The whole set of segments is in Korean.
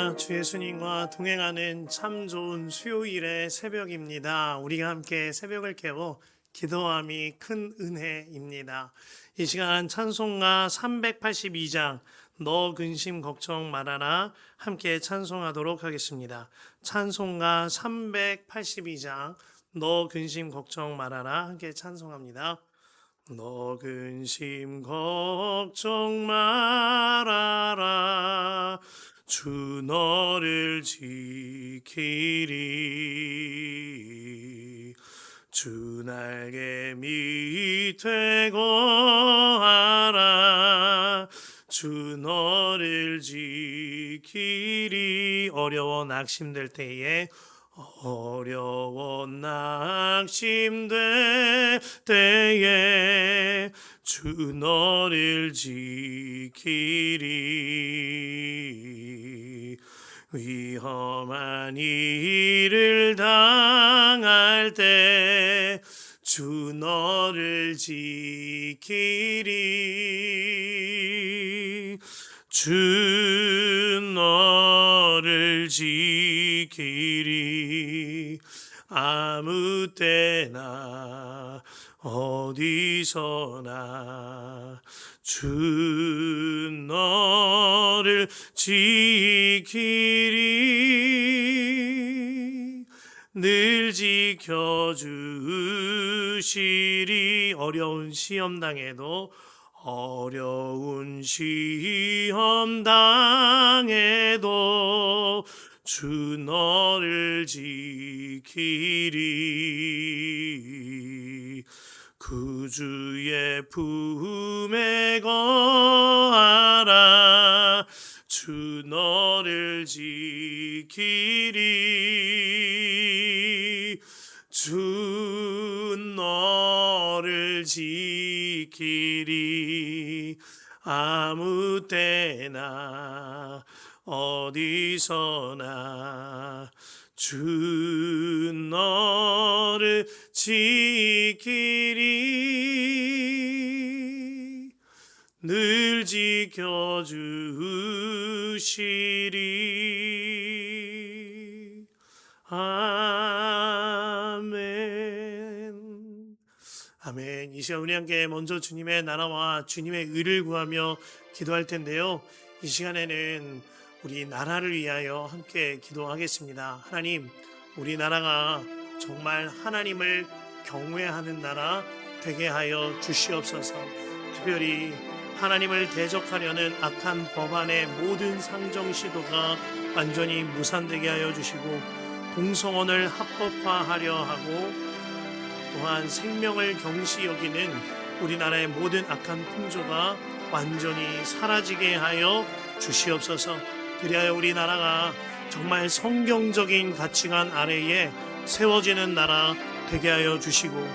할렐루야, 주 예수님과 동행하는 참 좋은 수요일의 새벽입니다. 우리가 함께 새벽을 깨워 기도함이 큰 은혜입니다. 이 시간 찬송가 382장 너 근심 걱정 말아라 함께 찬송하도록 하겠습니다. 찬송가 382장 너 근심 걱정 말아라 함께 찬송합니다. 너 근심 걱정 말아라 주 너를 지키리 주 날개 밑에 거하라 주 너를 지키리 어려워 낙심될 때에 주 너를 지키리 위험한 일을 당할 때 주 너를 지키리 주 너를 지키리 아무 때나 어디서나 주 너를 지키리 늘 지켜주시리 어려운 시험 당해도 주 너를 지키리 구주의 품에 거하라 주 너를 지키리 주 너를 지키리 아무 때나 어디서나 주 너를 지키리 늘 지켜주시리 아멘. 아멘. 이 시간 우리 함께 먼저 주님의 나라와 주님의 의를 구하며 기도할 텐데요. 이 시간에는 우리 나라를 위하여 함께 기도하겠습니다. 하나님, 우리나라가 정말 하나님을 경외하는 나라 되게 하여 주시옵소서. 특별히 하나님을 대적하려는 악한 법안의 모든 상정 시도가 완전히 무산되게 하여 주시고 동성혼을 합법화하려 하고 또한 생명을 경시 여기는 우리나라의 모든 악한 풍조가 완전히 사라지게 하여 주시옵소서. 그리하여 우리나라가 정말 성경적인 가치관 아래에 세워지는 나라 되게 하여 주시고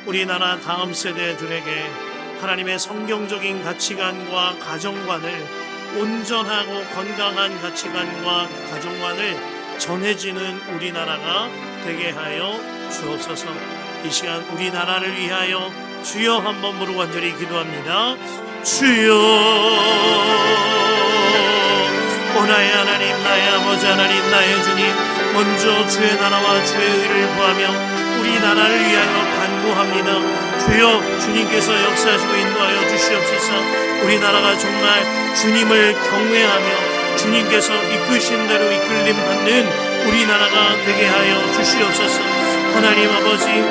우리나라 다음 세대들에게 하나님의 성경적인 가치관과 가정관을 온전하고 건강한 가치관과 가정관을 전해지는 우리나라가 되게 하여 주옵소서. 이 시간 우리나라를 위하여 주여 한번 부르고 간절히 기도합니다. 주여 오 나의 하나님 나의 아버지 하나님 나의 주님 먼저 주의 나라와 주의 의를 구하며 우리나라를 위하여 간구합니다. 주여 주님께서 역사하시고 인도하여 주시옵소서. 우리나라가 정말 주님을 경외하며 주님께서 이끄신 대로 이끌림 받는 우리나라가 되게 하여 주시옵소서. 하나님 아버지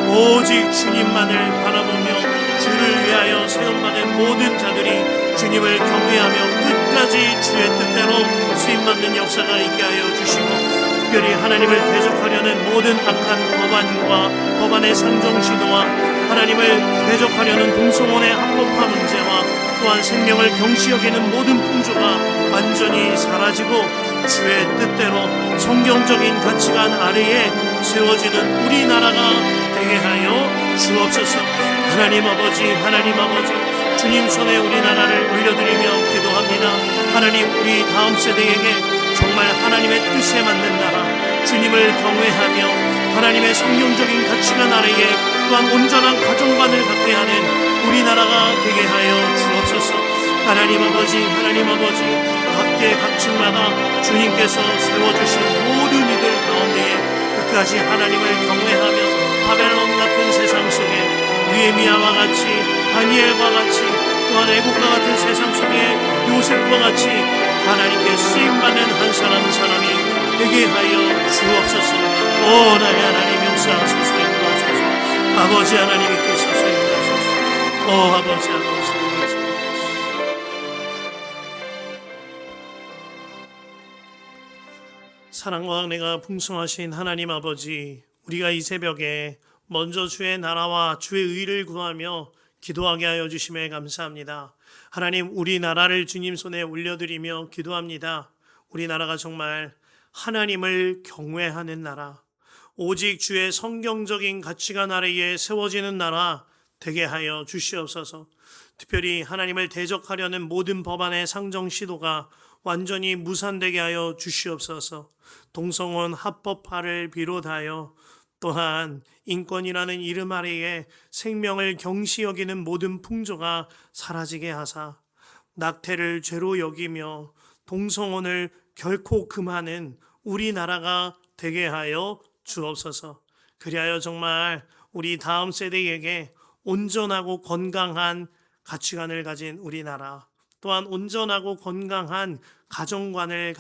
오직 주님만을 바라보며 주를 위하여 세움받은 모든 자들이 주님을 경외하며 끝까지 주의 뜻대로 수임받는 역사가 있게 하여 주시고 특별히 하나님을 대적하려는 모든 악한 법안과 법안의 상정 시도와 하나님을 대적하려는 동성혼의 합법화 문제와 또한 생명을 경시 여기는 모든 풍조가 완전히 사라지고 주의 뜻대로 성경적인 가치관 아래에 세워지는 우리나라가 되게 하여 주옵소서. 하나님 아버지 주님 손에 우리나라를 올려드리며 기도합니다. 하나님 우리 다음 세대에게 정말 하나님의 뜻에 맞는 나라 주님을 경외하며 하나님의 성경적인 가치관 아래에 또한 온전한 가정관을 갖게 하는 우리나라가 되게 하여 주옵소서. 하나님 아버지 각계 각층마다 주님께서 세워주신 모든 이들 가운데에 끝까지 하나님을 경외하며 바벨론 같은 세상 속에 느헤미야와 같이, 다니엘과 같이, 또한 애국과 같은 세상 속에 요셉과 같이 하나님께 쓰임받는 한 사람 한 사람이 되게 하여 주옵소서. 오 나의 하나님 역사하소서. 인도하소서. 아버지 하나님 이끄소서. 인도하소서. 오 아버지 아버지. 사랑과 은혜가 풍성하신 하나님 아버지, 우리가 이 새벽에 먼저 주의 나라와 주의 의를 구하며 기도하게 하여 주심에 감사합니다. 하나님, 우리나라를 주님 손에 올려드리며 기도합니다. 우리나라가 정말 하나님을 경외하는 나라, 오직 주의 성경적인 가치관 아래에 세워지는 나라 되게 하여 주시옵소서. 특별히 하나님을 대적하려는 모든 법안의 상정 시도가 완전히 무산되게 하여 주시옵소서. 동성혼 합법화를 비롯하여 또한 인권이라는 이름 아래에 생명을 경시 여기는 모든 풍조가 사라지게 하사 낙태를 죄로 여기며 동성혼을 결코 금하는 우리나라가 되게 하여 주옵소서. 그리하여 정말 우리 다음 세대에게 온전하고 건강한 가치관을 가진 우리나라, 또한 온전하고 건강한 가정관을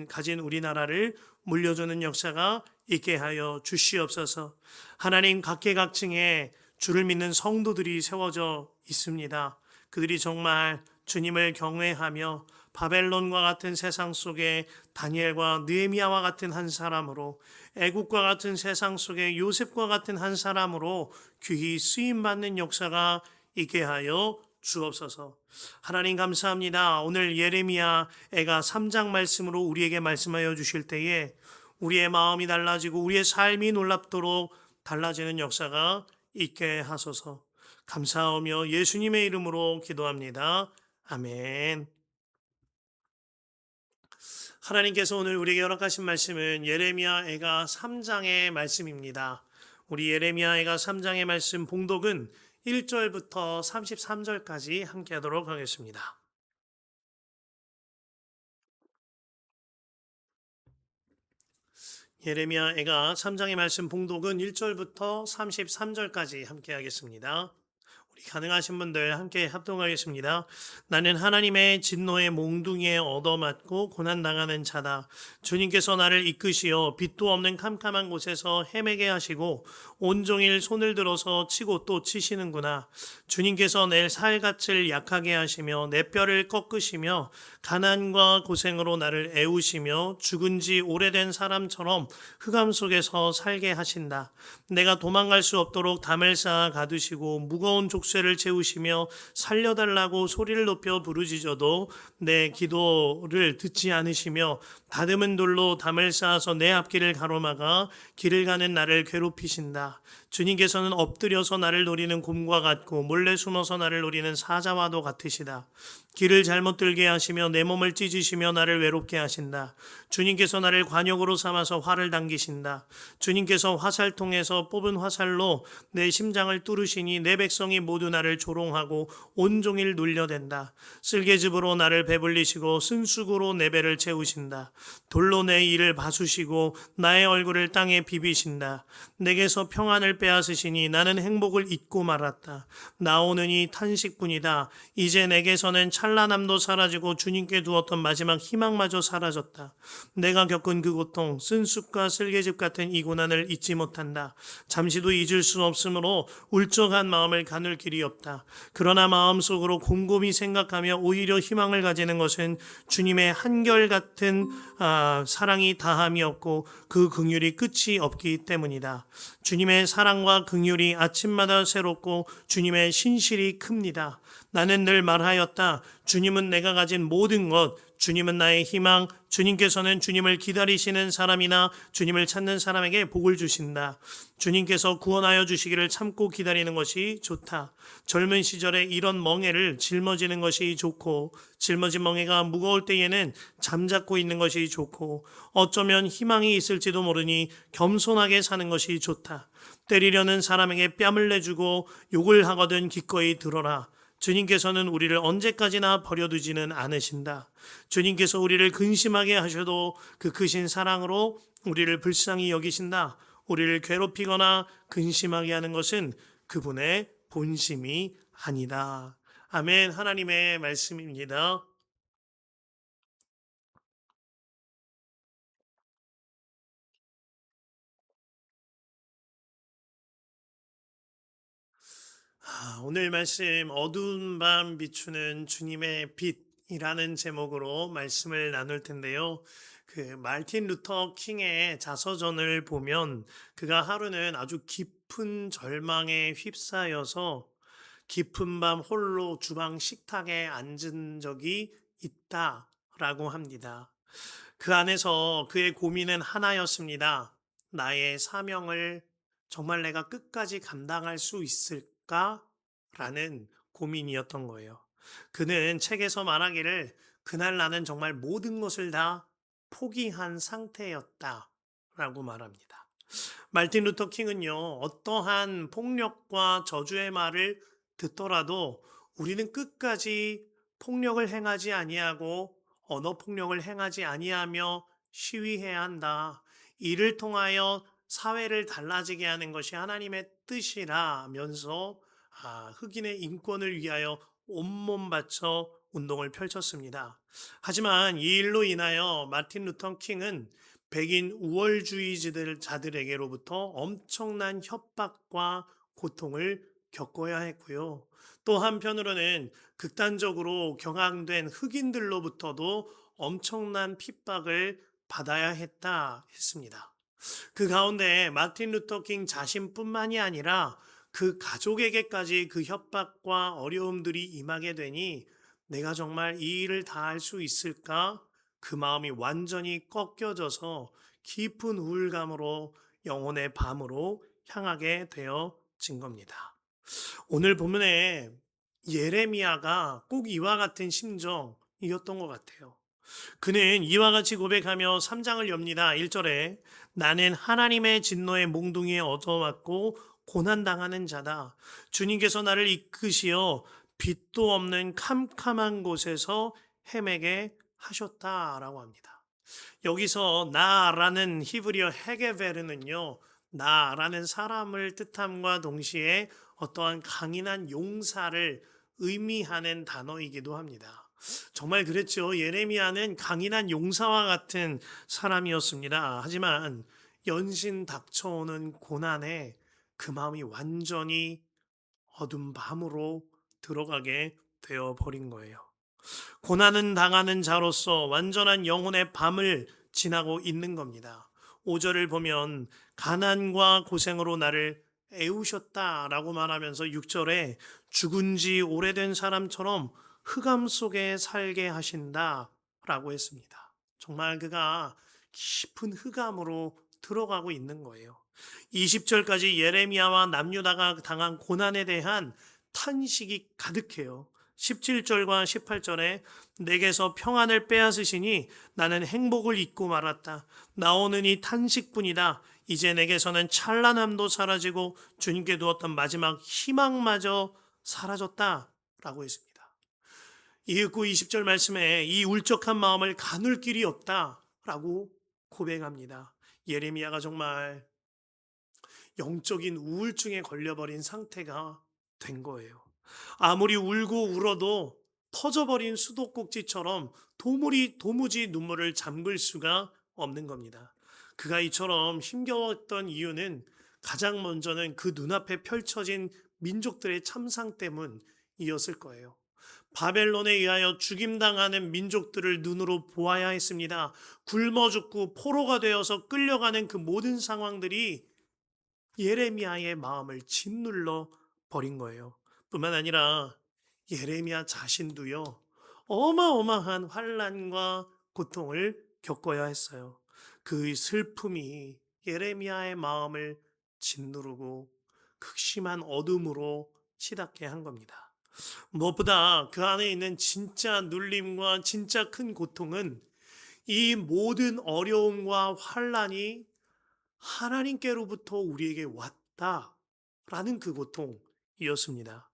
가진 우리나라를 물려주는 역사가 있게 하여 주시옵소서. 하나님, 각계각층에 주를 믿는 성도들이 세워져 있습니다. 그들이 정말 주님을 경외하며 바벨론과 같은 세상 속에 다니엘과 느헤미야와 같은 한 사람으로, 애국과 같은 세상 속에 요셉과 같은 한 사람으로 귀히 쓰임받는 역사가 있게 하여 주옵소서. 하나님 감사합니다. 오늘 예레미야 애가 3장 말씀으로 우리에게 말씀하여 주실 때에 우리의 마음이 달라지고 우리의 삶이 놀랍도록 달라지는 역사가 있게 하소서. 감사하며 예수님의 이름으로 기도합니다. 아멘. 하나님께서 오늘 우리에게 허락하신 말씀은 예레미야 애가 3장의 말씀입니다. 우리 예레미야 애가 3장의 말씀 봉독은 1절부터 33절까지 함께 하도록 하겠습니다. 예레미야 애가 3장의 말씀 봉독은 1절부터 33절까지 함께 하겠습니다. 우리 가능하신 분들 함께 합동하겠습니다. 나는 하나님의 진노의 몽둥이에 얻어맞고 고난당하는 자다. 주님께서 나를 이끄시어 빛도 없는 캄캄한 곳에서 헤매게 하시고 온종일 손을 들어서 치고 또 치시는구나. 주님께서 내 살갗을 약하게 하시며 내 뼈를 꺾으시며 가난과 고생으로 나를 애우시며 죽은 지 오래된 사람처럼 흑암 속에서 살게 하신다. 내가 도망갈 수 없도록 담을 쌓아 가두시고 무거운 족쇄를 채우시며 살려달라고 소리를 높여 부르짖어도 내 기도를 듣지 않으시며 다듬은 돌로 담을 쌓아서 내 앞길을 가로막아 길을 가는 나를 괴롭히신다. 주님께서는 엎드려서 나를 노리는 곰과 같고 몰래 숨어서 나를 노리는 사자와도 같으시다. 길을 잘못 들게 하시며 내 몸을 찢으시며 나를 외롭게 하신다. 주님께서 나를 관역으로 삼아서 활을 당기신다. 주님께서 화살통에서 뽑은 화살로 내 심장을 뚫으시니 내 백성이 모두 나를 조롱하고 온종일 놀려댄다. 쓸개즙으로 나를 배불리시고 쓴쑥으로 내 배를 채우신다. 돌로 내 이를 바수시고 나의 얼굴을 땅에 비비신다. 내게서 평안을 빼앗으시니 나는 행복을 잊고 말았다. 나오느니 탄식뿐이다. 이제 내게서는 찬란함도 사라지고 주님께 두었던 마지막 희망마저 사라졌다. 내가 겪은 그 고통, 쓴쑥과 쓸개즙 같은 이 고난을 잊지 못한다. 잠시도 잊을 수 없으므로 울적한 마음을 가눌 길이 없다. 그러나 마음속으로 곰곰이 생각하며 오히려 희망을 가지는 것은 주님의 한결같은 사랑이 다함이 없고 그 긍휼이 끝이 없기 때문이다. 주님의 사랑과 긍휼이 아침마다 새롭고 주님의 신실이 큽니다. 나는 늘 말하였다. 주님은 내가 가진 모든 것, 주님은 나의 희망, 주님께서는 주님을 기다리시는 사람이나 주님을 찾는 사람에게 복을 주신다. 주님께서 구원하여 주시기를 참고 기다리는 것이 좋다. 젊은 시절에 이런 멍에를 짊어지는 것이 좋고 짊어진 멍에가 무거울 때에는 잠자코 있는 것이 좋고 어쩌면 희망이 있을지도 모르니 겸손하게 사는 것이 좋다. 때리려는 사람에게 뺨을 내주고 욕을 하거든 기꺼이 들어라. 주님께서는 우리를 언제까지나 버려두지는 않으신다. 주님께서 우리를 근심하게 하셔도 그 크신 사랑으로 우리를 불쌍히 여기신다. 우리를 괴롭히거나 근심하게 하는 것은 그분의 본심이 아니다. 아멘. 하나님의 말씀입니다. 오늘 말씀 어두운 밤 비추는 주님의 빛이라는 제목으로 말씀을 나눌 텐데요. 그 말틴 루터 킹의 자서전을 보면 그가 하루는 아주 깊은 절망에 휩싸여서 깊은 밤 홀로 주방 식탁에 앉은 적이 있다라고 합니다. 그 안에서 그의 고민은 하나였습니다. 나의 사명을 정말 내가 끝까지 감당할 수 있을까? 라는 고민이었던 거예요. 그는 책에서 말하기를 그날 나는 정말 모든 것을 다 포기한 상태였다. 라고 말합니다. 말틴 루터 킹은요, 어떠한 폭력과 저주의 말을 듣더라도 우리는 끝까지 폭력을 행하지 아니하고 언어 폭력을 행하지 아니하며 시위해야 한다. 이를 통하여 사회를 달라지게 하는 것이 하나님의 뜻이라면서 흑인의 인권을 위하여 온몸 바쳐 운동을 펼쳤습니다. 하지만 이 일로 인하여 마틴 루터 킹은 백인 우월주의자들에게로부터 엄청난 협박과 고통을 겪어야 했고요. 또 한편으로는 극단적으로 경항된 흑인들로부터도 엄청난 핍박을 받아야 했습니다. 그 가운데 마틴 루터 킹 자신뿐만이 아니라 그 가족에게까지 그 협박과 어려움들이 임하게 되니 내가 정말 이 일을 다 할 수 있을까? 그 마음이 완전히 꺾여져서 깊은 우울감으로 영혼의 밤으로 향하게 되어진 겁니다. 오늘 본문에 예레미야가 꼭 이와 같은 심정이었던 것 같아요. 그는 이와 같이 고백하며 3장을 엽니다. 1절에 나는 하나님의 진노의 몽둥이에 얻어맞고 고난당하는 자다. 주님께서 나를 이끄시어 빛도 없는 캄캄한 곳에서 헤매게 하셨다라고 합니다. 여기서 나라는 히브리어 헤게베르는요. 나라는 사람을 뜻함과 동시에 어떠한 강인한 용사를 의미하는 단어이기도 합니다. 정말 그랬죠. 예레미야는 강인한 용사와 같은 사람이었습니다. 하지만 연신 닥쳐오는 고난에 그 마음이 완전히 어둠 밤으로 들어가게 되어 버린 거예요. 고난은 당하는 자로서 완전한 영혼의 밤을 지나고 있는 겁니다. 5절을 보면 가난과 고생으로 나를 애우셨다라고 말하면서 6절에 죽은 지 오래된 사람처럼 흑암 속에 살게 하신다라고 했습니다. 정말 그가 깊은 흑암으로 들어가고 있는 거예요. 20절까지 예레미야와 남유다가 당한 고난에 대한 탄식이 가득해요. 17절과 18절에 내게서 평안을 빼앗으시니 나는 행복을 잊고 말았다. 나오는 이 탄식뿐이다. 이제 내게서는 찬란함도 사라지고 주님께 두었던 마지막 희망마저 사라졌다. 라고 했습니다. 이윽고 20절 말씀에 이 울적한 마음을 가눌 길이 없다. 라고 고백합니다. 예레미야가 정말 영적인 우울증에 걸려버린 상태가 된 거예요. 아무리 울고 울어도 터져버린 수도꼭지처럼 도무지 눈물을 잠글 수가 없는 겁니다. 그가 이처럼 힘겨웠던 이유는 가장 먼저는 그 눈앞에 펼쳐진 민족들의 참상 때문이었을 거예요. 바벨론에 의하여 죽임당하는 민족들을 눈으로 보아야 했습니다. 굶어 죽고 포로가 되어서 끌려가는 그 모든 상황들이 예레미야의 마음을 짓눌러 버린 거예요. 뿐만 아니라 예레미야 자신도요. 어마어마한 환난과 고통을 겪어야 했어요. 그 슬픔이 예레미야의 마음을 짓누르고 극심한 어둠으로 치닫게 한 겁니다. 무엇보다 그 안에 있는 진짜 눌림과 진짜 큰 고통은 이 모든 어려움과 환난이 하나님께로부터 우리에게 왔다라는 그 고통이었습니다.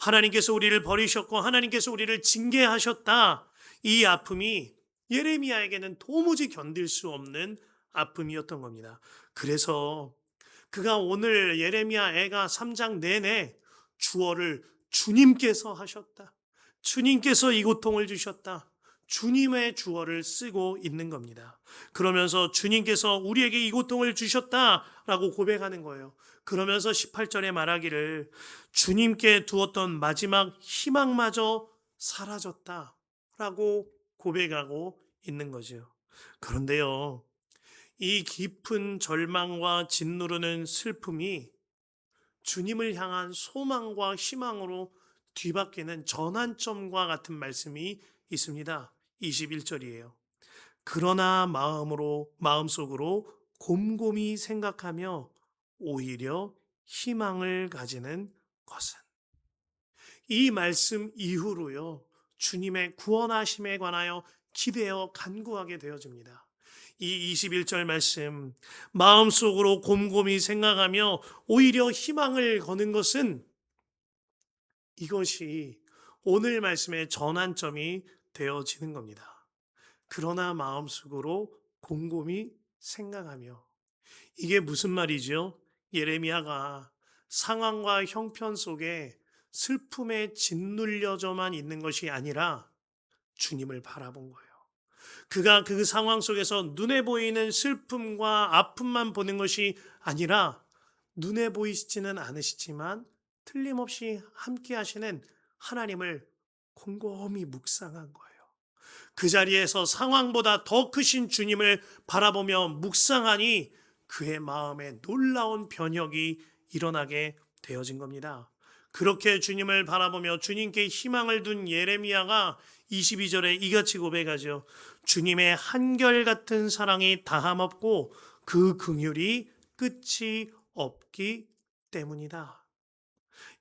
하나님께서 우리를 버리셨고 하나님께서 우리를 징계하셨다. 이 아픔이 예레미야에게는 도무지 견딜 수 없는 아픔이었던 겁니다. 그래서 그가 오늘 예레미야 애가 3장 내내 주어를 주님께서 하셨다. 주님께서 이 고통을 주셨다. 주님의 주어를 쓰고 있는 겁니다. 그러면서 주님께서 우리에게 이 고통을 주셨다라고 고백하는 거예요. 그러면서 18절에 말하기를 주님께 두었던 마지막 희망마저 사라졌다라고 고백하고 있는 거죠. 그런데요, 이 깊은 절망과 짓누르는 슬픔이 주님을 향한 소망과 희망으로 뒤바뀌는 전환점과 같은 말씀이 있습니다. 21절이에요. 그러나 마음속으로 곰곰이 생각하며 오히려 희망을 가지는 것은, 이 말씀 이후로요, 주님의 구원하심에 관하여 기대어 간구하게 되어집니다. 이 21절 말씀, 마음속으로 곰곰이 생각하며 오히려 희망을 거는 것은, 이것이 오늘 말씀의 전환점이 되어지는 겁니다. 그러나 마음속으로 곰곰이 생각하며, 이게 무슨 말이죠? 예레미야가 상황과 형편 속에 슬픔에 짓눌려져만 있는 것이 아니라 주님을 바라본 거예요. 그가 그 상황 속에서 눈에 보이는 슬픔과 아픔만 보는 것이 아니라 눈에 보이시지는 않으시지만 틀림없이 함께 하시는 하나님을 곰곰이 묵상한 거예요. 그 자리에서 상황보다 더 크신 주님을 바라보며 묵상하니 그의 마음에 놀라운 변혁이 일어나게 되어진 겁니다. 그렇게 주님을 바라보며 주님께 희망을 둔 예레미야가 22절에 이같이 고백하죠. 주님의 한결같은 사랑이 다함없고 그 긍휼이 끝이 없기 때문이다.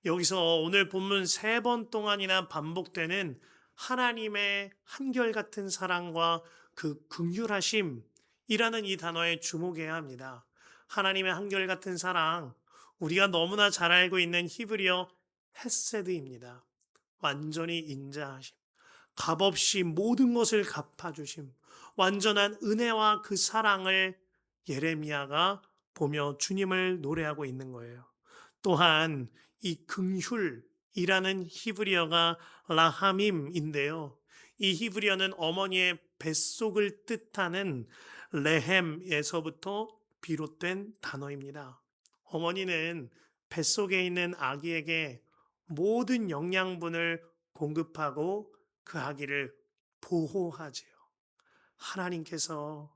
여기서 오늘 본문 3번 동안이나 반복되는 하나님의 한결같은 사랑과 그 긍휼하심이라는 이 단어에 주목해야 합니다. 하나님의 한결같은 사랑, 우리가 너무나 잘 알고 있는 히브리어 헤세드입니다. 완전히 인자하심, 값없이 모든 것을 갚아주심, 완전한 은혜와 그 사랑을 예레미야가 보며 주님을 노래하고 있는 거예요. 또한 이 긍휼이라는 히브리어가 라하밈인데요. 이 히브리어는 어머니의 뱃속을 뜻하는 레헴에서부터 비롯된 단어입니다. 어머니는 뱃속에 있는 아기에게 모든 영양분을 공급하고 그 아기를 보호하지요. 하나님께서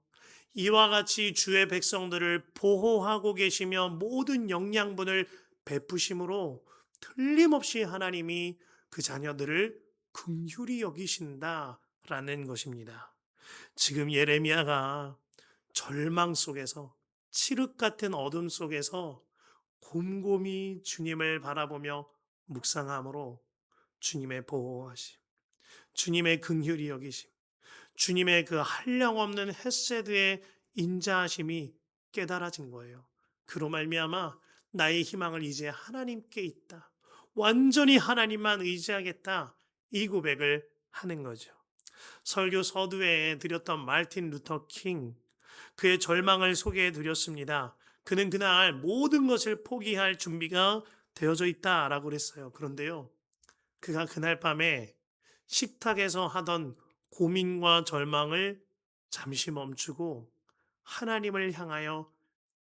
이와 같이 주의 백성들을 보호하고 계시며 모든 영양분을 베푸심으로 틀림없이 하나님이 그 자녀들을 긍휼히 여기신다라는 것입니다. 지금 예레미야가 절망 속에서, 칠흑 같은 어둠 속에서 곰곰이 주님을 바라보며 묵상함으로 주님의 보호하심, 주님의 긍휼히 여기심, 주님의 그 한량없는 헤세드의 인자하심이 깨달아진 거예요. 그로 말미암아 나의 희망을 이제 하나님께 있다, 완전히 하나님만 의지하겠다, 이 고백을 하는 거죠. 설교 서두에 드렸던 마틴 루터 킹, 그의 절망을 소개해 드렸습니다. 그는 그날 모든 것을 포기할 준비가 되어져 있다라고 그랬어요. 그런데요, 그가 그날 밤에 식탁에서 하던 고민과 절망을 잠시 멈추고 하나님을 향하여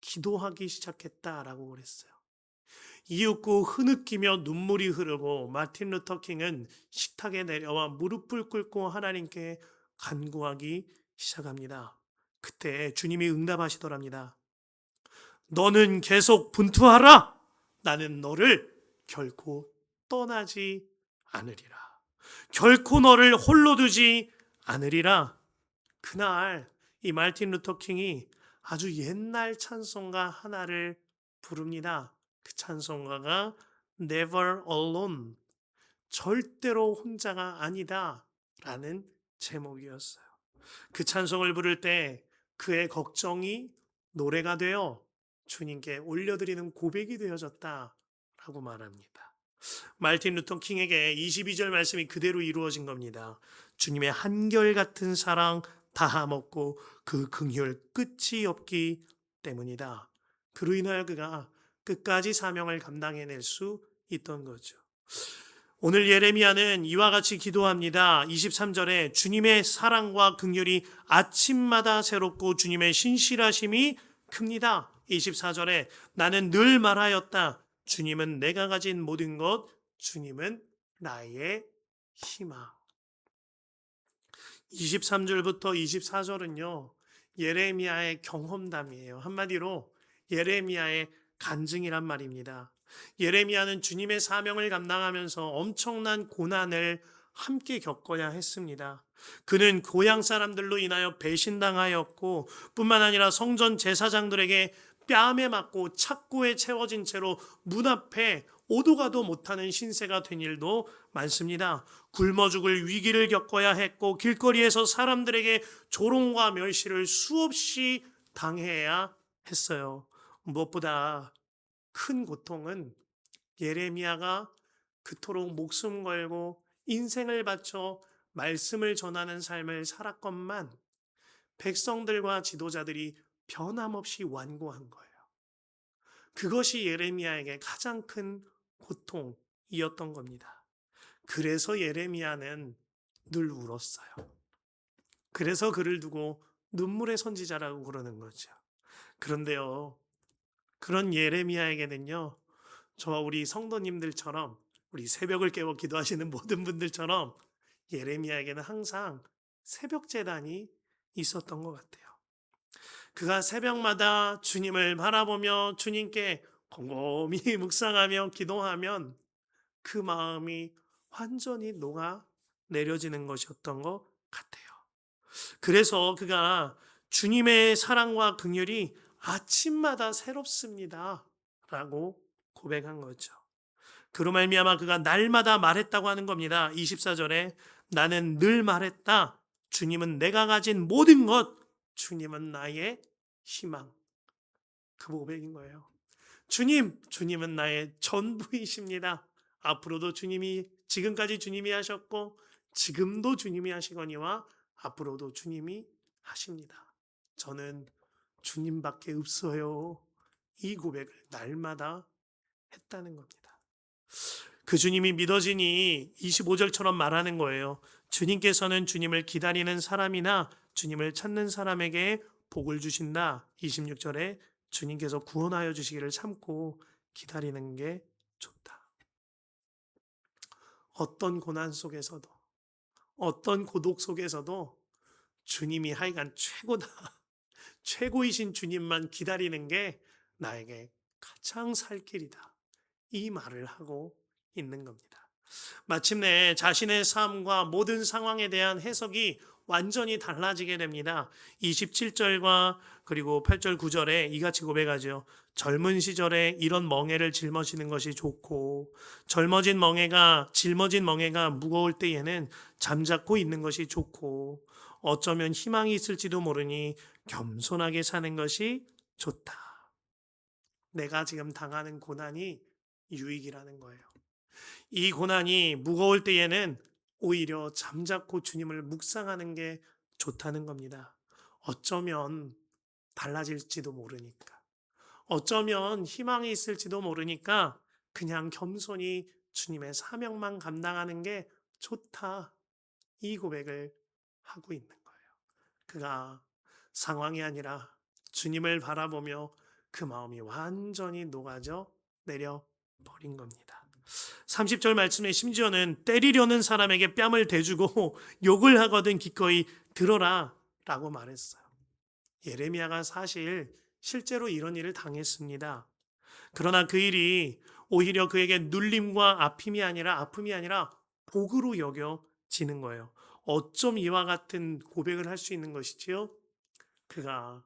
기도하기 시작했다라고 그랬어요. 이윽고 흐느끼며 눈물이 흐르고 마틴 루터 킹은 식탁에 내려와 무릎을 꿇고 하나님께 간구하기 시작합니다. 그때 주님이 응답하시더랍니다. 너는 계속 분투하라. 나는 너를 결코 떠나지 않으리라. 결코 너를 홀로 두지 않으리라. 그날 이 마틴 루터 킹이 아주 옛날 찬송가 하나를 부릅니다. 그 찬송가가 Never Alone, 절대로 혼자가 아니다 라는 제목이었어요. 그 찬송을 부를 때 그의 걱정이 노래가 되어 주님께 올려드리는 고백이 되어졌다라고 말합니다. 말틴 루터 킹에게 22절 말씀이 그대로 이루어진 겁니다. 주님의 한결같은 사랑 다하먹고 그 긍휼 끝이 없기 때문이다. 그로 인하여 그가 끝까지 사명을 감당해낼 수 있던 거죠. 오늘 예레미야는 이와 같이 기도합니다. 23절에 주님의 사랑과 긍휼이 아침마다 새롭고 주님의 신실하심이 큽니다. 24절에 나는 늘 말하였다. 주님은 내가 가진 모든 것, 주님은 나의 희망. 23절부터 24절은요, 예레미야의 경험담이에요. 한마디로 예레미야의 간증이란 말입니다. 예레미야는 주님의 사명을 감당하면서 엄청난 고난을 함께 겪어야 했습니다. 그는 고향 사람들로 인하여 배신당하였고 뿐만 아니라 성전 제사장들에게 뺨에 맞고 착고에 채워진 채로 문 앞에 오도 가도 못하는 신세가 된 일도 많습니다. 굶어 죽을 위기를 겪어야 했고 길거리에서 사람들에게 조롱과 멸시를 수없이 당해야 했어요. 무엇보다 큰 고통은 예레미야가 그토록 목숨 걸고 인생을 바쳐 말씀을 전하는 삶을 살았건만 백성들과 지도자들이 변함없이 완고한 거예요. 그것이 예레미야에게 가장 큰 고통이었던 겁니다. 그래서 예레미야는 늘 울었어요. 그래서 그를 두고 눈물의 선지자라고 그러는 거죠. 그런데요, 그런 예레미야에게는요, 저와 우리 성도님들처럼 우리 새벽을 깨워 기도하시는 모든 분들처럼 예레미야에게는 항상 새벽 제단이 있었던 것 같아요. 그가 새벽마다 주님을 바라보며 주님께 곰곰이 묵상하며 기도하면 그 마음이 완전히 녹아 내려지는 것이었던 것 같아요. 그래서 그가 주님의 사랑과 긍휼이 아침마다 새롭습니다 라고 고백한 거죠. 그로 말미암아 그가 날마다 말했다고 하는 겁니다. 24절에 나는 늘 말했다. 주님은 내가 가진 모든 것, 주님은 나의 희망. 그 고백인 거예요. 주님은 나의 전부이십니다. 앞으로도 지금까지 주님이 하셨고 지금도 주님이 하시거니와 앞으로도 주님이 하십니다. 저는 주님밖에 없어요. 이 고백을 날마다 했다는 겁니다. 그 주님이 믿어지니 25절처럼 말하는 거예요. 주님께서는 주님을 기다리는 사람이나 주님을 찾는 사람에게 복을 주신다. 26절에 주님께서 구원하여 주시기를 참고 기다리는 게 좋다. 어떤 고난 속에서도, 어떤 고독 속에서도 주님이 하여간 최고다. 최고이신 주님만 기다리는 게 나에게 가장 살 길이다. 이 말을 하고 있는 겁니다. 마침내 자신의 삶과 모든 상황에 대한 해석이 완전히 달라지게 됩니다. 27절과 그리고 8절 9절에 이같이 고백하죠. 젊은 시절에 이런 멍에를 짊어지는 것이 좋고 짊어진 멍에가 무거울 때에는 잠자코 있는 것이 좋고 어쩌면 희망이 있을지도 모르니 겸손하게 사는 것이 좋다. 내가 지금 당하는 고난이 유익이라는 거예요. 이 고난이 무거울 때에는 오히려 잠자코 주님을 묵상하는 게 좋다는 겁니다. 어쩌면 달라질지도 모르니까. 어쩌면 희망이 있을지도 모르니까 그냥 겸손히 주님의 사명만 감당하는 게 좋다. 이 고백을 하고 있는 거예요. 그가 상황이 아니라 주님을 바라보며 그 마음이 완전히 녹아져 내려버린 겁니다. 30절 말씀에 심지어는 때리려는 사람에게 뺨을 대주고 욕을 하거든 기꺼이 들어라 라고 말했어요. 예레미야가 실제로 이런 일을 당했습니다. 그러나 그 일이 오히려 그에게 눌림과 아픔이 아니라 복으로 여겨지는 거예요. 어쩜 이와 같은 고백을 할 수 있는 것이지요? 그가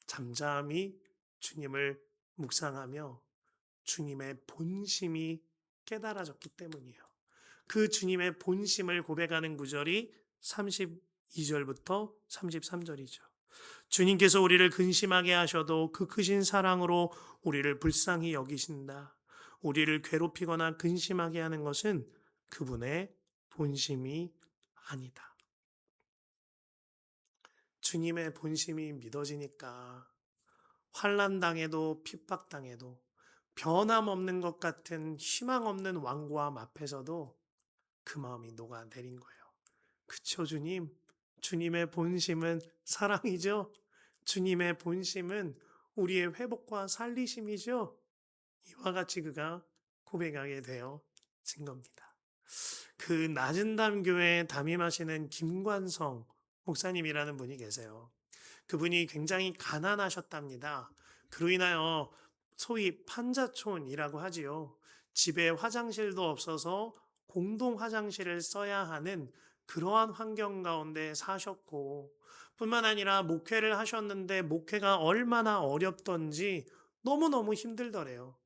잠잠히 주님을 묵상하며 주님의 본심이 깨달아졌기 때문이에요. 그 주님의 본심을 고백하는 구절이 32절부터 33절이죠. 주님께서 우리를 근심하게 하셔도 그 크신 사랑으로 우리를 불쌍히 여기신다. 우리를 괴롭히거나 근심하게 하는 것은 그분의 본심이 아니다. 주님의 본심이 믿어지니까 환난 당해도 핍박 당해도 변함없는 것 같은 희망 없는 왕고함 앞에서도 그 마음이 녹아내린 거예요. 그쵸, 주님? 주님의 본심은 사랑이죠? 주님의 본심은 우리의 회복과 살리심이죠? 이와 같이 그가 고백하게 되어진 겁니다. 그 낮은 담교회 담임하시는 김관성 목사님이라는 분이 계세요. 그분이 굉장히 가난하셨답니다. 그로 인하여 소위 판자촌이라고 하지요. 집에 화장실도 없어서 공동 화장실을 써야 하는 그러한 환경 가운데 사셨고, 뿐만 아니라 목회를 하셨는데 목회가 얼마나 어렵던지 너무너무 힘들더래요.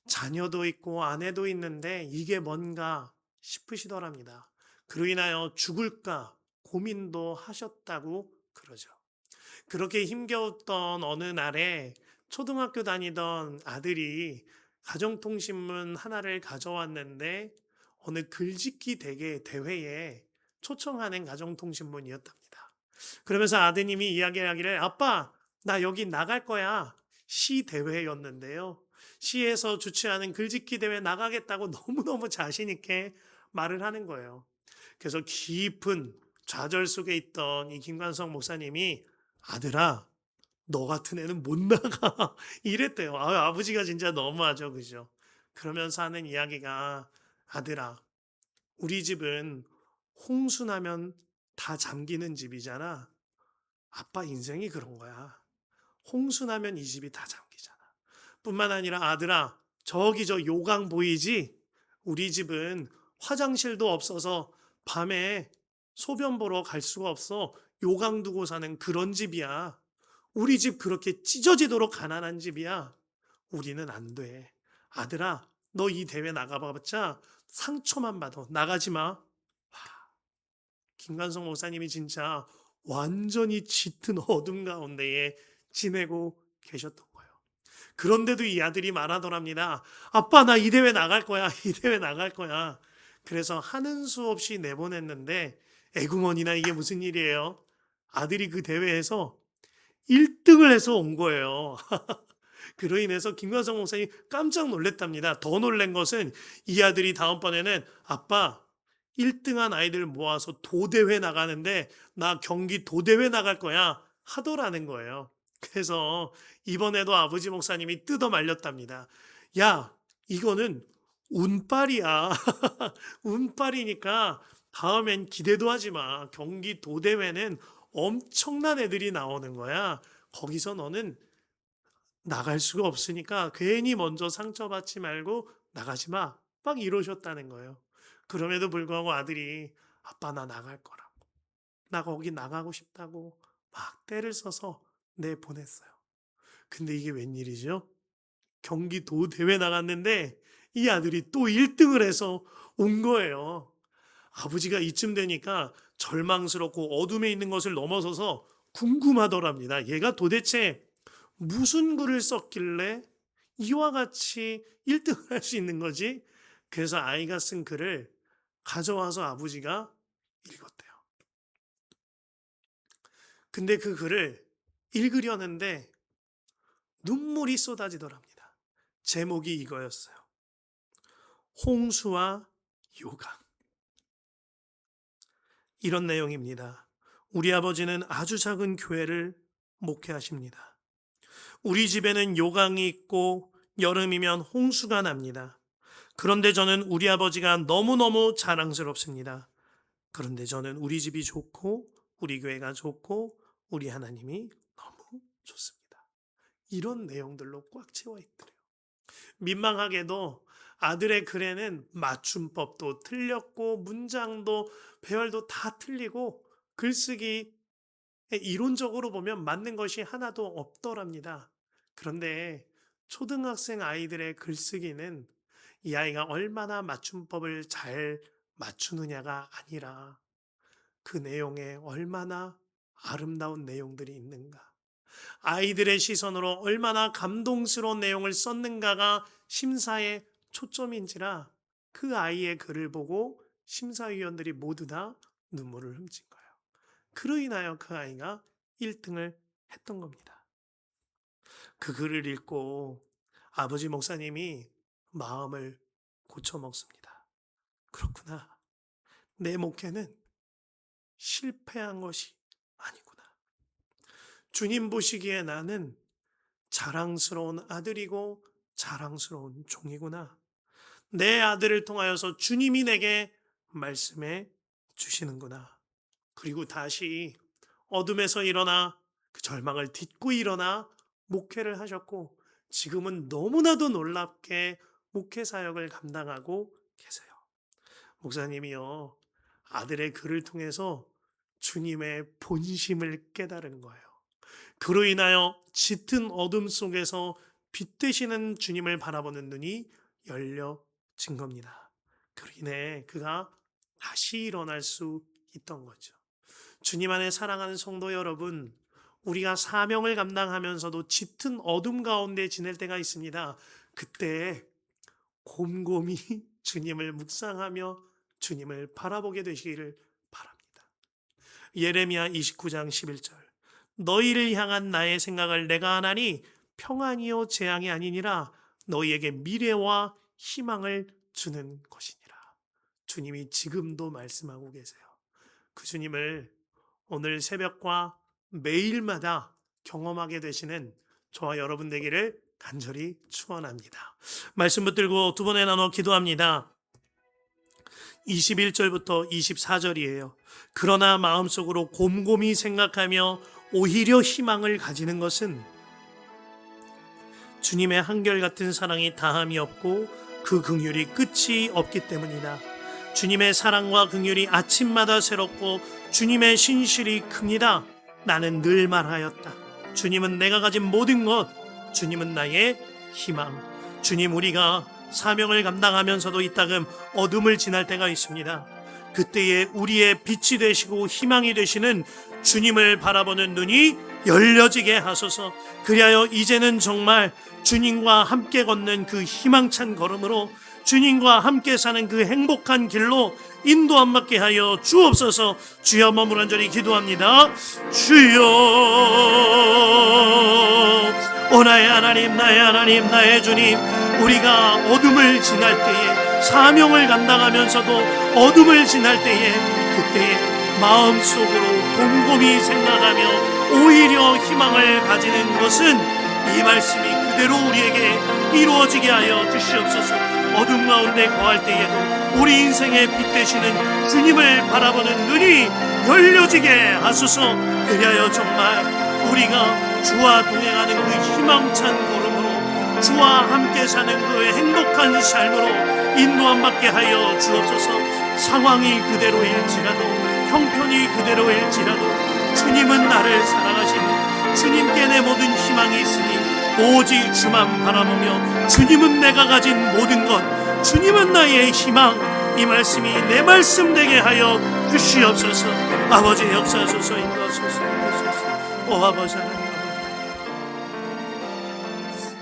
자녀도 있고 아내도 있는데 이게 뭔가 싶으시더랍니다. 그로 인하여 죽을까 고민도 하셨다고 그러죠. 그렇게 힘겨웠던 어느 날에 초등학교 다니던 아들이 가정통신문 하나를 가져왔는데 어느 글짓기 대회에 초청하는 가정통신문이었답니다. 그러면서 아드님이 이야기하기를 아빠, 나 여기 나갈 거야. 시 대회였는데요. 시에서 주최하는 글짓기 대회 나가겠다고 너무너무 자신 있게 말을 하는 거예요. 그래서 깊은 좌절 속에 있던 이 김관성 목사님이 아들아, 너 같은 애는 못 나가. 이랬대요. 아버지가 진짜 너무하죠. 그죠? 그러면서 하는 이야기가 아들아, 우리 집은 홍수나면 다 잠기는 집이잖아. 아빠 인생이 그런 거야. 홍수나면 이 집이 다 잠기잖아. 뿐만 아니라 아들아, 저기 저 요강 보이지? 우리 집은 화장실도 없어서 밤에 소변 보러 갈 수가 없어. 요강 두고 사는 그런 집이야. 우리 집 그렇게 찢어지도록 가난한 집이야. 우리는 안 돼. 아들아, 너 이 대회 나가봤자 상처만 받아. 나가지 마. 김관성 목사님이 진짜 완전히 짙은 어둠 가운데에 지내고 계셨던 거예요. 그런데도 이 아들이 말하더랍니다. 아빠, 나 이 대회 나갈 거야. 이 대회 나갈 거야. 그래서 하는 수 없이 내보냈는데 에구머니나 이게 무슨 일이에요? 아들이 그 대회에서 1등을 해서 온 거예요. 그로 인해서 김관성 목사님 깜짝 놀랐답니다. 더 놀란 것은 이 아들이 다음번에는 아빠 1등한 아이들 모아서 도대회 나가는데 나 경기 도대회 나갈 거야 하더라는 거예요. 그래서 이번에도 아버지 목사님이 뜯어 말렸답니다. 야, 이거는 운빨이야. 운빨이니까 다음엔 기대도 하지 마. 경기 도대회는 엄청난 애들이 나오는 거야. 거기서 너는 나갈 수가 없으니까 괜히 먼저 상처받지 말고 나가지 마. 막 이러셨다는 거예요. 그럼에도 불구하고 아들이 아빠 나 나갈 거라고. 나 거기 나가고 싶다고 막 떼를 써서 내보냈어요. 근데 이게 웬일이죠? 경기도 대회 나갔는데 이 아들이 또 1등을 해서 온 거예요. 아버지가 이쯤 되니까 절망스럽고 어둠에 있는 것을 넘어서서 궁금하더랍니다. 얘가 도대체 무슨 글을 썼길래 이와 같이 1등을 할 수 있는 거지? 그래서 아이가 쓴 글을 가져와서 아버지가 읽었대요. 근데 그 글을 읽으려는데 눈물이 쏟아지더랍니다. 제목이 이거였어요. 홍수와 요강. 이런 내용입니다. 우리 아버지는 아주 작은 교회를 목회하십니다. 우리 집에는 요강이 있고 여름이면 홍수가 납니다. 그런데 저는 우리 아버지가 너무너무 자랑스럽습니다. 그런데 저는 우리 집이 좋고 우리 교회가 좋고 우리 하나님이 너무 좋습니다. 이런 내용들로 꽉 채워 있더래요. 민망하게도 아들의 글에는 맞춤법도 틀렸고 문장도 배열도 다 틀리고 글쓰기 이론적으로 보면 맞는 것이 하나도 없더랍니다. 그런데 초등학생 아이들의 글쓰기는 이 아이가 얼마나 맞춤법을 잘 맞추느냐가 아니라 그 내용에 얼마나 아름다운 내용들이 있는가. 아이들의 시선으로 얼마나 감동스러운 내용을 썼는가가 심사의 초점인지라 그 아이의 글을 보고 심사위원들이 모두 다 눈물을 훔친 거예요. 그로 인하여 그 아이가 1등을 했던 겁니다. 그 글을 읽고 아버지 목사님이 마음을 고쳐먹습니다. 그렇구나. 내 목회는 실패한 것이 아니구나. 주님 보시기에 나는 자랑스러운 아들이고 자랑스러운 종이구나. 내 아들을 통하여서 주님이 내게 말씀해 주시는구나. 그리고 다시 어둠에서 일어나 그 절망을 딛고 일어나 목회를 하셨고 지금은 너무나도 놀랍게 목회 사역을 감당하고 계세요. 목사님이요, 아들의 글을 통해서 주님의 본심을 깨달은 거예요. 그로 인하여 짙은 어둠 속에서 빛 되시는 주님을 바라보는 눈이 열려진 겁니다. 그로 인해 그가 다시 일어날 수 있던 거죠. 주님 안에 사랑하는 성도 여러분, 우리가 사명을 감당하면서도 짙은 어둠 가운데 지낼 때가 있습니다. 그때 곰곰이 주님을 묵상하며 주님을 바라보게 되시기를 바랍니다. 예레미야 29장 11절, 너희를 향한 나의 생각을 내가 아나니 평안이요 재앙이 아니니라, 너희에게 미래와 희망을 주는 것이니라. 주님이 지금도 말씀하고 계세요. 그 주님을 오늘 새벽과 매일마다 경험하게 되시는 저와 여러분 되기를 간절히 축원합니다. 말씀 붙들고 두 번에 나눠 기도합니다. 21절부터 24절이에요. 그러나 마음속으로 곰곰이 생각하며 오히려 희망을 가지는 것은 주님의 한결같은 사랑이 다함이 없고 그 긍휼이 끝이 없기 때문이다. 주님의 사랑과 긍휼이 아침마다 새롭고 주님의 신실이 큽니다. 나는 늘 말하였다. 주님은 내가 가진 모든 것, 주님은 나의 희망. 주님, 우리가 사명을 감당하면서도 이따금 어둠을 지날 때가 있습니다. 그때에 우리의 빛이 되시고 희망이 되시는 주님을 바라보는 눈이 열려지게 하소서. 그리하여 이제는 정말 주님과 함께 걷는 그 희망찬 걸음으로 주님과 함께 사는 그 행복한 길로 인도함 받게 하여 주옵소서. 주여, 머무란절히 기도합니다. 주여, 오 나의 하나님, 나의 하나님, 나의 주님, 우리가 어둠을 지날 때에, 사명을 감당하면서도 어둠을 지날 때에, 그때에 마음속으로 곰곰이 생각하며 오히려 희망을 가지는 것은 이 말씀이 그대로 우리에게 이루어지게 하여 주시옵소서. 어둠 가운데 거할 때에도 우리 인생의 빛 되시는 주님을 바라보는 눈이 열려지게 하소서. 그리하여 정말 우리가 주와 동행하는 그 희망찬 걸음으로, 주와 함께 사는 그 행복한 삶으로 인도함 받게 하여 주옵소서. 상황이 그대로일지라도, 형편이 그대로일지라도 주님은 나를 사랑하시니 주님께 내 모든 희망이 있으니 오직 주만 바라보며 주님은 내가 가진 모든 것, 주님은 나의 희망, 이 말씀이 내 말씀 되게 하여 주시옵소서. 아버지 역사소서, 인도하소서, 인도하소서. 오 아버지 하나님,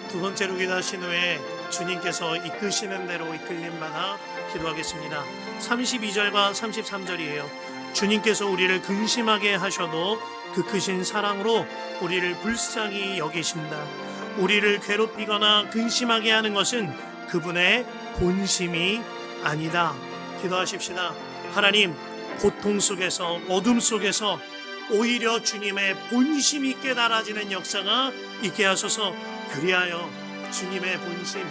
두 번째로 기도하신 후에 주님께서 이끄시는 대로 이끌림 받아 기도하겠습니다. 32절과 33절이에요. 주님께서 우리를 근심하게 하셔도 그 크신 사랑으로 우리를 불쌍히 여기신다. 우리를 괴롭히거나 근심하게 하는 것은 그분의 본심이 아니다. 기도하십시다. 하나님, 고통 속에서, 어둠 속에서 오히려 주님의 본심이 깨달아지는 역사가 있게 하소서. 그리하여 주님의 본심,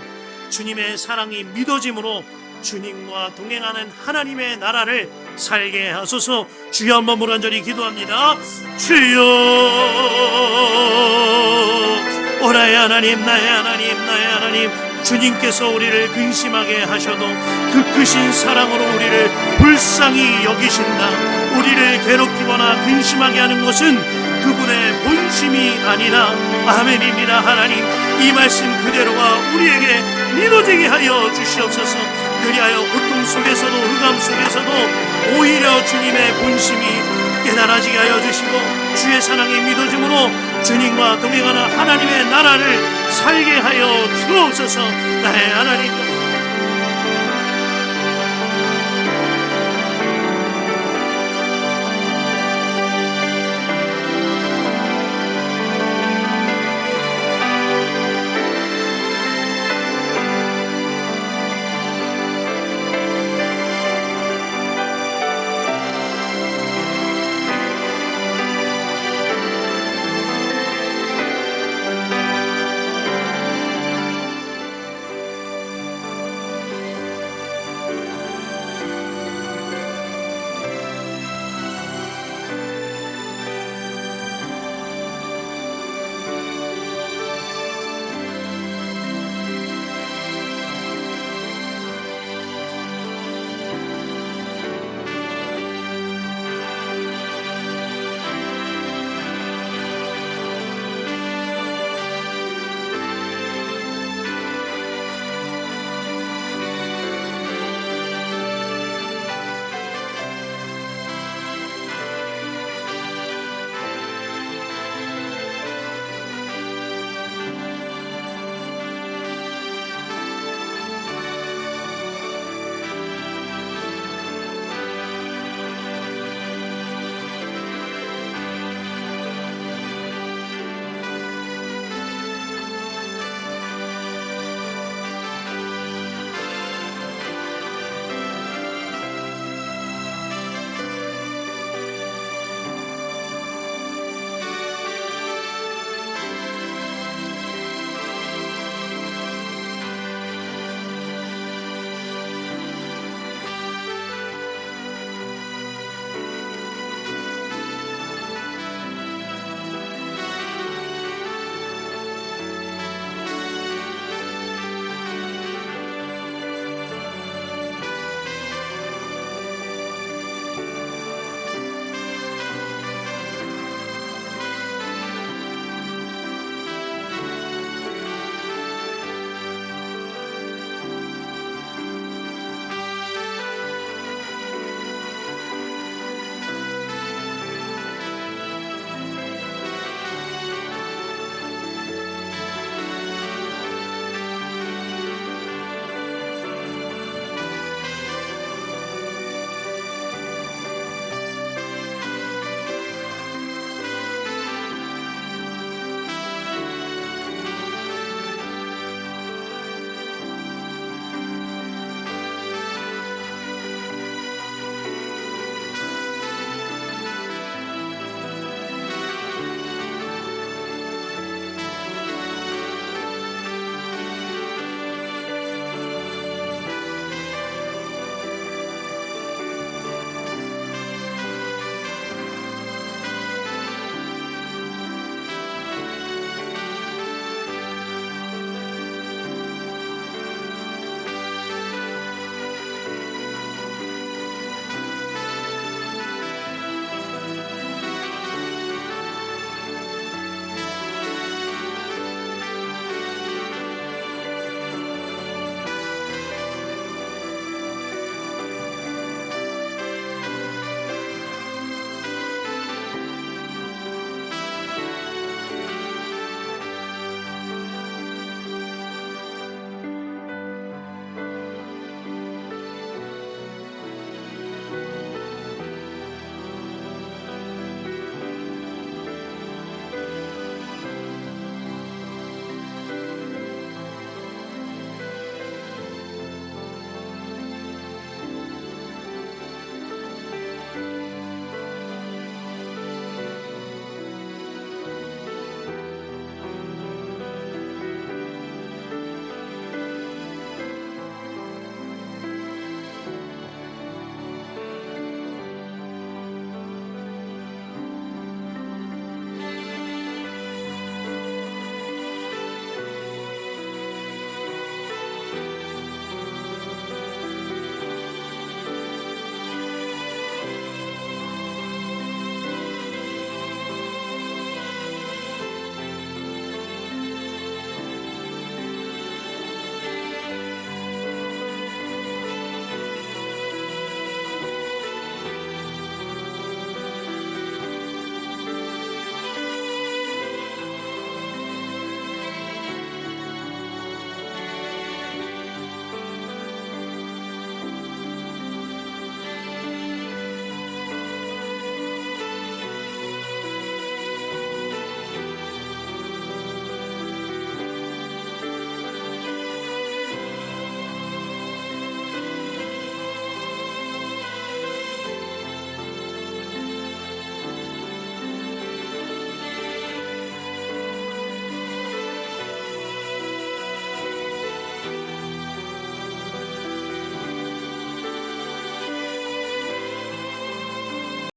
주님의 사랑이 믿어짐으로 주님과 동행하는 하나님의 나라를 살게 하소서. 주여, 한번 간절히 기도합니다. 주여, 오 나의 하나님, 나의 하나님, 나의 하나님, 주님께서 우리를 근심하게 하셔도 그 크신 사랑으로 우리를 불쌍히 여기신다. 우리를 괴롭히거나 근심하게 하는 것은 그분의 본심이 아니라 아멘입니다. 하나님, 이 말씀 그대로가 우리에게 믿어지게 하여 주시옵소서. 그리하여 고통 속에서도 흑암 속에서도 오히려 주님의 본심이 깨달아지게 하여 주시고 주의 사랑이 믿어짐으로 주님과 동행하는 하나님의 나라를 살게 하여 주옵소서. 나의 하나님